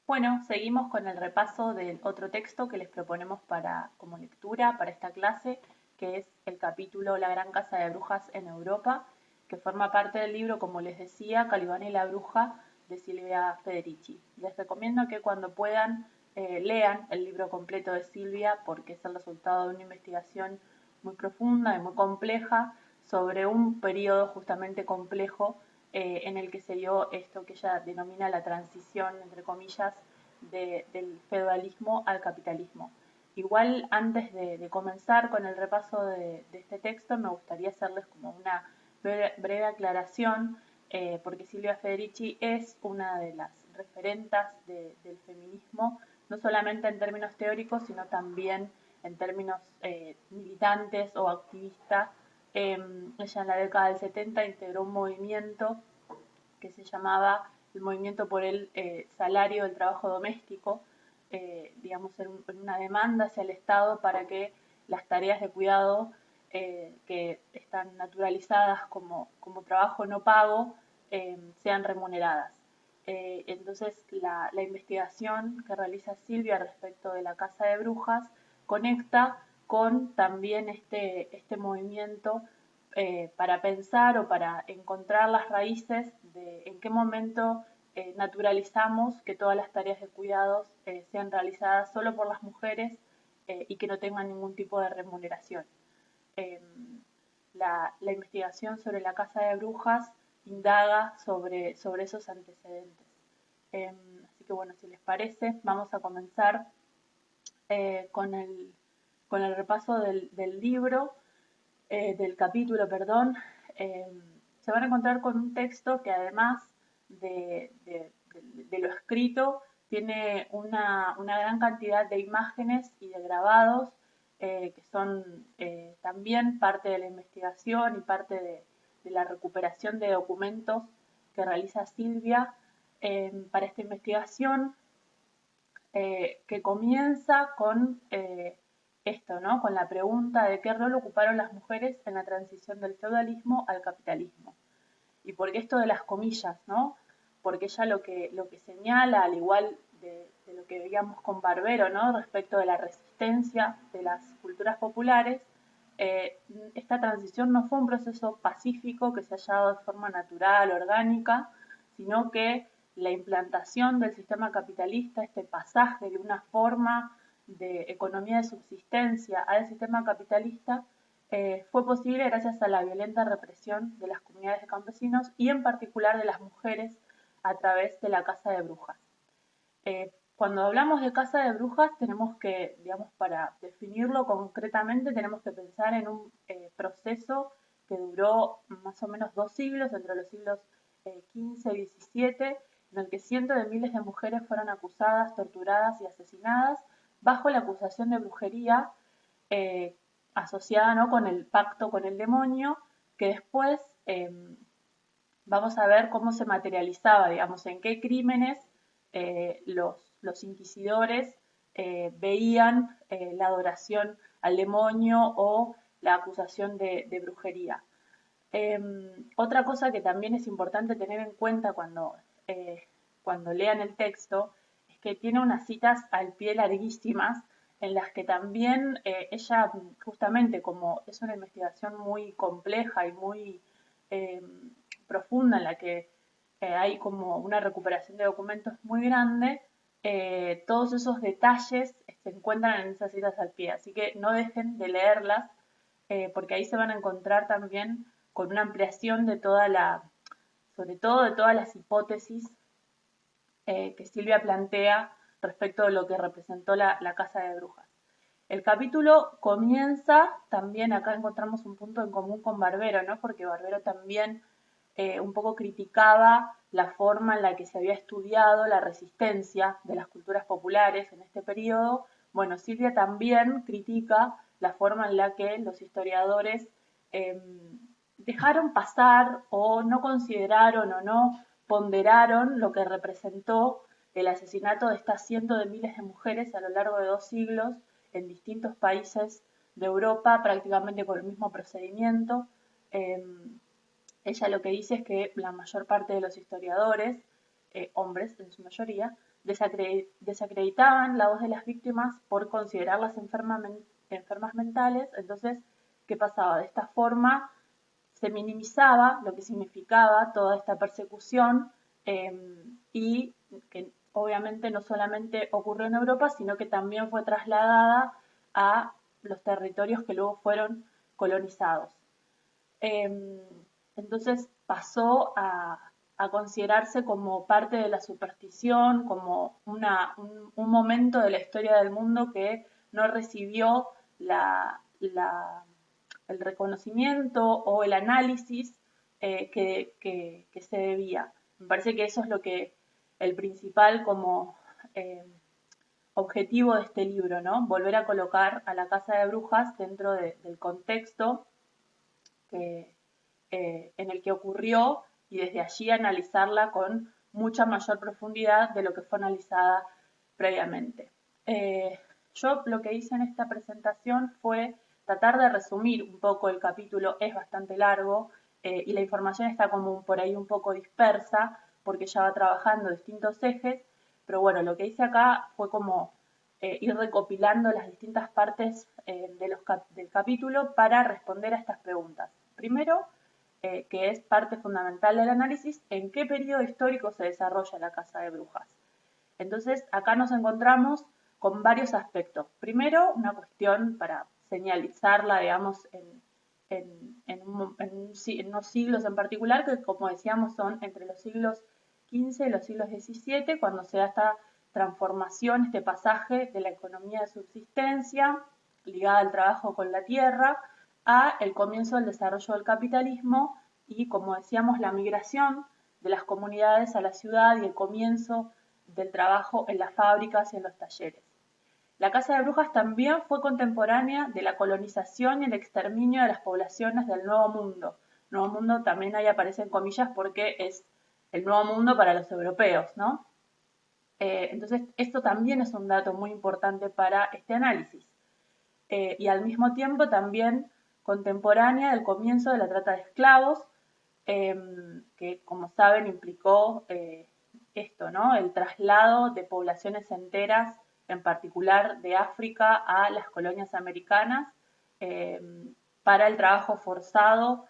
Bueno, seguimos con el repaso del otro texto que les proponemos como lectura para esta clase, que es el capítulo La Gran Casa de Brujas en Europa, que forma parte del libro, como les decía, Calibán y la Bruja de Silvia Federici. Les recomiendo que cuando puedan lean el libro completo de Silvia porque es el resultado de una investigación muy profunda y muy compleja sobre un periodo justamente complejo en el que se dio esto que ella denomina la transición, entre comillas, del feudalismo al capitalismo. Igual antes de comenzar con el repaso de este texto, me gustaría hacerles como una breve aclaración, porque Silvia Federici es una de las referentas del feminismo, no solamente en términos teóricos, sino también en términos militantes o activistas. Ella en la década del 70 integró un movimiento que se llamaba el Movimiento por el Salario del Trabajo Doméstico, digamos, en una demanda hacia el Estado para que las tareas de cuidado que están naturalizadas como trabajo no pago sean remuneradas. Entonces, la investigación que realiza Silvia respecto de la Casa de Brujas conecta con también este movimiento para pensar o para encontrar las raíces de en qué momento naturalizamos que todas las tareas de cuidados sean realizadas solo por las mujeres y que no tengan ningún tipo de remuneración. Eh, la investigación sobre la Casa de Brujas indaga sobre esos antecedentes. Así que bueno, si les parece, vamos a comenzar con el repaso del libro, del capítulo, perdón. Eh, Se van a encontrar con un texto que además de lo escrito tiene una gran cantidad de imágenes y de grabados que son también parte de la investigación y parte de la recuperación de documentos que realiza Silvia para esta investigación que comienza con esto, ¿no? Con la pregunta de qué rol ocuparon las mujeres en la transición del feudalismo al capitalismo. ¿Y por qué esto de las comillas, no? Porque ella lo que señala, al igual de lo que veíamos con Barbero, ¿no? Respecto de la resistencia de las culturas populares, esta transición no fue un proceso pacífico que se haya dado de forma natural, orgánica, sino que la implantación del sistema capitalista, este pasaje de una forma de economía de subsistencia al sistema capitalista, fue posible gracias a la violenta represión de las comunidades de campesinos y en particular de las mujeres a través de la caza de brujas. Cuando hablamos de caza de brujas tenemos que, digamos, para definirlo concretamente, tenemos que pensar en un proceso que duró más o menos 2 siglos, entre los siglos XV y XVII, en el que cientos de miles de mujeres fueron acusadas, torturadas y asesinadas bajo la acusación de brujería eh, asociada, ¿no?, con el pacto con el demonio, que después vamos a ver cómo se materializaba, digamos, en qué crímenes los inquisidores veían la adoración al demonio o la acusación de brujería. Otra cosa que también es importante tener en cuenta cuando lean el texto es que tiene unas citas al pie larguísimas en las que también ella, justamente como es una investigación muy compleja y muy eh, profunda en la que hay como una recuperación de documentos muy grande, todos esos detalles se encuentran en esas citas al pie, así que no dejen de leerlas porque ahí se van a encontrar también con una ampliación de sobre todo de todas las hipótesis que Silvia plantea respecto de lo que representó la Casa de Brujas. El capítulo comienza, también acá encontramos un punto en común con Barbero, ¿no? Porque Barbero también un poco criticaba la forma en la que se había estudiado la resistencia de las culturas populares en este periodo. Bueno, Silvia también critica la forma en la que los historiadores eh, dejaron pasar o no consideraron o no ponderaron lo que representó el asesinato de estas cientos de miles de mujeres a lo largo de 2 siglos en distintos países de Europa, prácticamente con el mismo procedimiento. Eh, Ella lo que dice es que la mayor parte de los historiadores, hombres en su mayoría, desacreditaban la voz de las víctimas por considerarlas enfermas mentales. Entonces, ¿qué pasaba? De esta forma se minimizaba lo que significaba toda esta persecución y que obviamente no solamente ocurrió en Europa, sino que también fue trasladada a los territorios que luego fueron colonizados. Entonces pasó a considerarse como parte de la superstición, como un momento de la historia del mundo que no recibió el reconocimiento o el análisis que se debía. Me parece que eso es lo que el principal como objetivo de este libro, ¿no? Volver a colocar a la Casa de Brujas dentro del contexto en el que ocurrió y desde allí analizarla con mucha mayor profundidad de lo que fue analizada previamente. Yo lo que hice en esta presentación fue tratar de resumir un poco el capítulo, es bastante largo y la información está como por ahí un poco dispersa porque ya va trabajando distintos ejes, pero bueno, lo que hice acá fue como ir recopilando las distintas partes del capítulo para responder a estas preguntas. Primero, que es parte fundamental del análisis, en qué periodo histórico se desarrolla la Casa de Brujas. Entonces, acá nos encontramos con varios aspectos. Primero, una cuestión para señalizarla, digamos, en unos siglos en particular, que como decíamos son entre los siglos XV y los siglos XVII, cuando se da esta transformación, este pasaje de la economía de subsistencia, ligada al trabajo con la tierra, a el comienzo del desarrollo del capitalismo y, como decíamos, la migración de las comunidades a la ciudad y el comienzo del trabajo en las fábricas y en los talleres. La Casa de Brujas también fue contemporánea de la colonización y el exterminio de las poblaciones del Nuevo Mundo. Nuevo Mundo también ahí aparece en comillas porque es el Nuevo Mundo para los europeos, ¿no? Entonces, esto también es un dato muy importante para este análisis. Y al mismo tiempo también contemporánea del comienzo de la trata de esclavos, que como saben implicó esto, ¿no? El traslado de poblaciones enteras, en particular de África, a las colonias americanas para el trabajo forzado,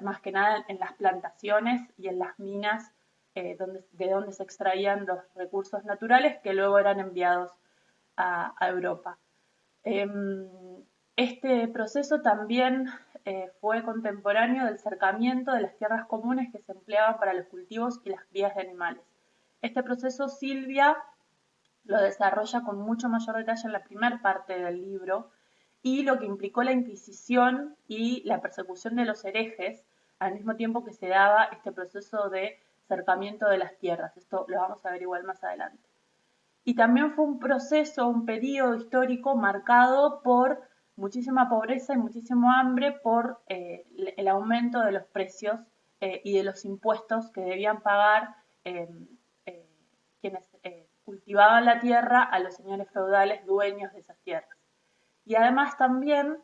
más que nada en las plantaciones y en las minas de donde se extraían los recursos naturales que luego eran enviados a Europa. Este proceso también fue contemporáneo del cercamiento de las tierras comunes que se empleaban para los cultivos y las crías de animales. Este proceso Silvia lo desarrolla con mucho mayor detalle en la primera parte del libro y lo que implicó la Inquisición y la persecución de los herejes al mismo tiempo que se daba este proceso de cercamiento de las tierras. Esto lo vamos a ver igual más adelante. Y también fue un proceso, un periodo histórico marcado por muchísima pobreza y muchísimo hambre por el aumento de los precios y de los impuestos que debían pagar quienes cultivaban la tierra a los señores feudales dueños de esas tierras. Y además también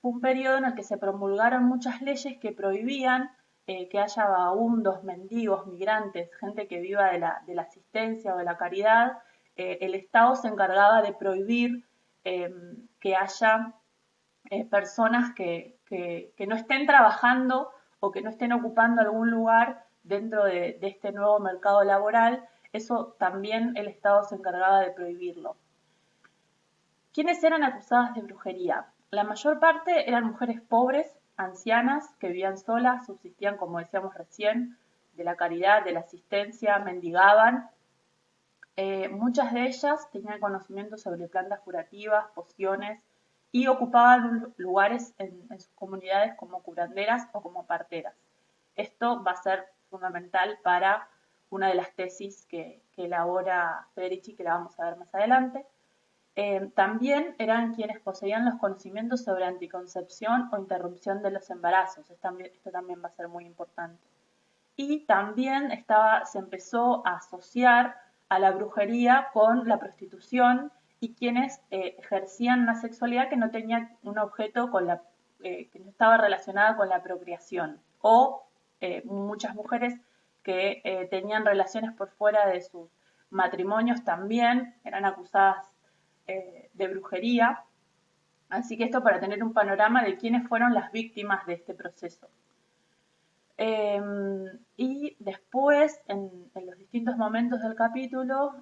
fue un periodo en el que se promulgaron muchas leyes que prohibían que haya vagabundos, mendigos, migrantes, gente que viva de la asistencia o de la caridad. El Estado se encargaba de prohibir que haya personas que no estén trabajando o que no estén ocupando algún lugar dentro de este nuevo mercado laboral. Eso también el Estado se encargaba de prohibirlo. ¿Quiénes eran acusadas de brujería? La mayor parte eran mujeres pobres, ancianas, que vivían solas, subsistían, como decíamos recién, de la caridad, de la asistencia, mendigaban. Muchas de ellas tenían conocimiento sobre plantas curativas, pociones y ocupaban lugares en sus comunidades como curanderas o como parteras. Esto va a ser fundamental para una de las tesis que elabora Federici, que la vamos a ver más adelante. También eran quienes poseían los conocimientos sobre anticoncepción o interrupción de los embarazos. Esto también va a ser muy importante. Y también se empezó a asociar a la brujería con la prostitución y quienes ejercían una sexualidad que no tenía un objeto que no estaba relacionada con la procreación, o muchas mujeres que tenían relaciones por fuera matrimonios también eran acusadas de brujería. Así que esto para tener un panorama de quiénes fueron las víctimas de este proceso. Y después, en los distintos momentos del capítulo,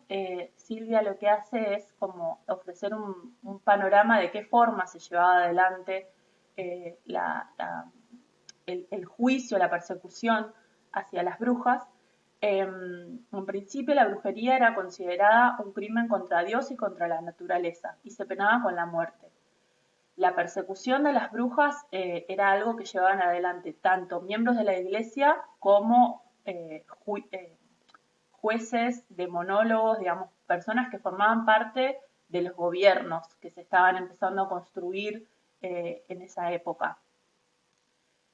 Silvia lo que hace es como ofrecer un panorama de qué forma se llevaba adelante el juicio, la persecución hacia las brujas. En principio, la brujería era considerada un crimen contra Dios y contra la naturaleza, y se penaba con la muerte. La persecución de las brujas era algo que llevaban adelante tanto miembros de la iglesia como jueces, demonólogos, digamos, personas que formaban parte de los gobiernos que se estaban empezando a construir en esa época.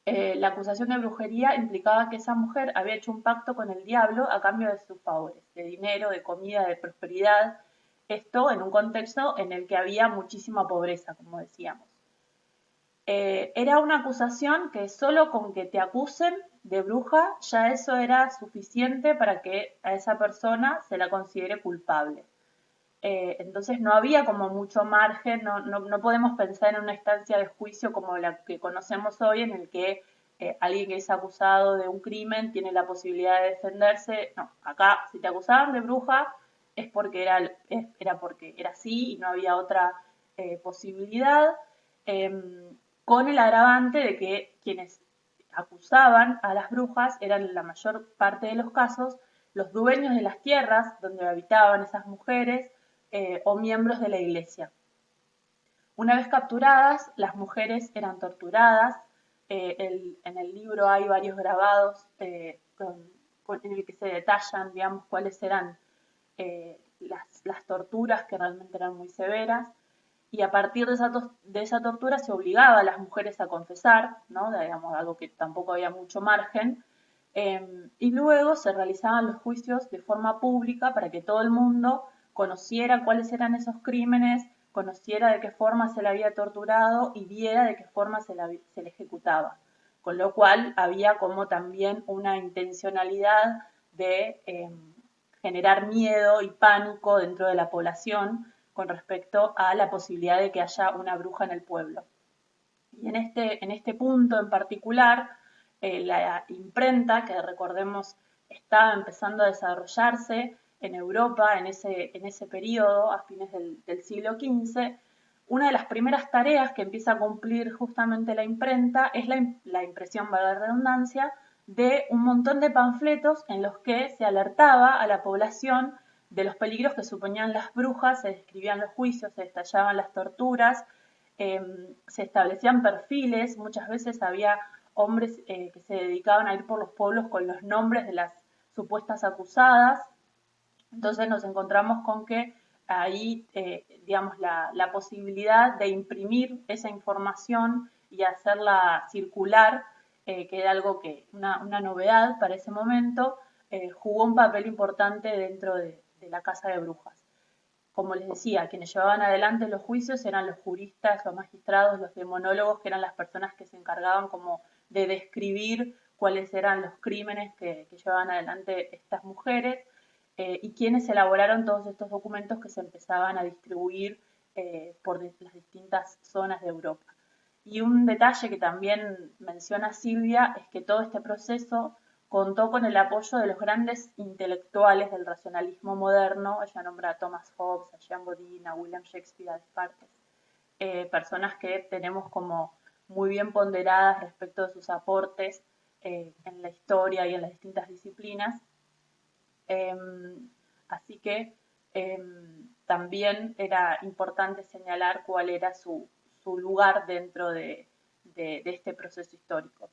La acusación de brujería implicaba que esa mujer había hecho un pacto con el diablo a cambio de sus favores, de dinero, de comida, de prosperidad. Esto en un contexto en el que había muchísima pobreza, como decíamos. Era una acusación que solo con que te acusen de bruja, ya eso era suficiente para que a esa persona se la considere culpable. Entonces no había como mucho margen, no podemos pensar en una instancia de juicio como la que conocemos hoy, en el que alguien que es acusado de un crimen tiene la posibilidad de defenderse. No, acá si te acusaban de bruja es porque era así y no había otra posibilidad, con el agravante de que quienes acusaban a las brujas eran en la mayor parte de los casos los dueños de las tierras donde habitaban esas mujeres, o miembros de la iglesia. Una vez capturadas, las mujeres eran torturadas. En el libro hay varios grabados en el que se detallan, digamos, cuáles eran las torturas, que realmente eran muy severas. Y a partir de esa tortura se obligaba a las mujeres a confesar, ¿no? Digamos, algo que tampoco había mucho margen. Y luego se realizaban los juicios de forma pública para que todo el mundo conociera cuáles eran esos crímenes, conociera de qué forma se le había torturado y viera de qué forma se le ejecutaba. Con lo cual había como también una intencionalidad de generar miedo y pánico dentro de la población con respecto a la posibilidad de que haya una bruja en el pueblo. Y en este punto en particular, la imprenta, que recordemos estaba empezando a desarrollarse en Europa en ese periodo, a fines del siglo XV, una de las primeras tareas que empieza a cumplir justamente la imprenta es la impresión, valga la redundancia, de un montón de panfletos en los que se alertaba a la población de los peligros que suponían las brujas, se describían los juicios, se detallaban las torturas, se establecían perfiles, muchas veces había hombres que se dedicaban a ir por los pueblos con los nombres de las supuestas acusadas. Entonces nos encontramos con que ahí, digamos, la posibilidad de imprimir esa información y hacerla circular, que era algo que, una novedad para ese momento, jugó un papel importante dentro de la casa de brujas. Como les decía, quienes llevaban adelante los juicios eran los juristas, los magistrados, los demonólogos, que eran las personas que se encargaban como de describir cuáles eran los crímenes que llevaban adelante estas mujeres, y quienes elaboraron todos estos documentos que se empezaban a distribuir por las distintas zonas de Europa. Y un detalle que también menciona Silvia es que todo este proceso contó con el apoyo de los grandes intelectuales del racionalismo moderno. Ella nombra a Thomas Hobbes, a Jean Bodin, a William Shakespeare, a Descartes, personas que tenemos como muy bien ponderadas respecto de sus aportes en la historia y en las distintas disciplinas. Así que también era importante señalar cuál era su lugar dentro de este proceso histórico.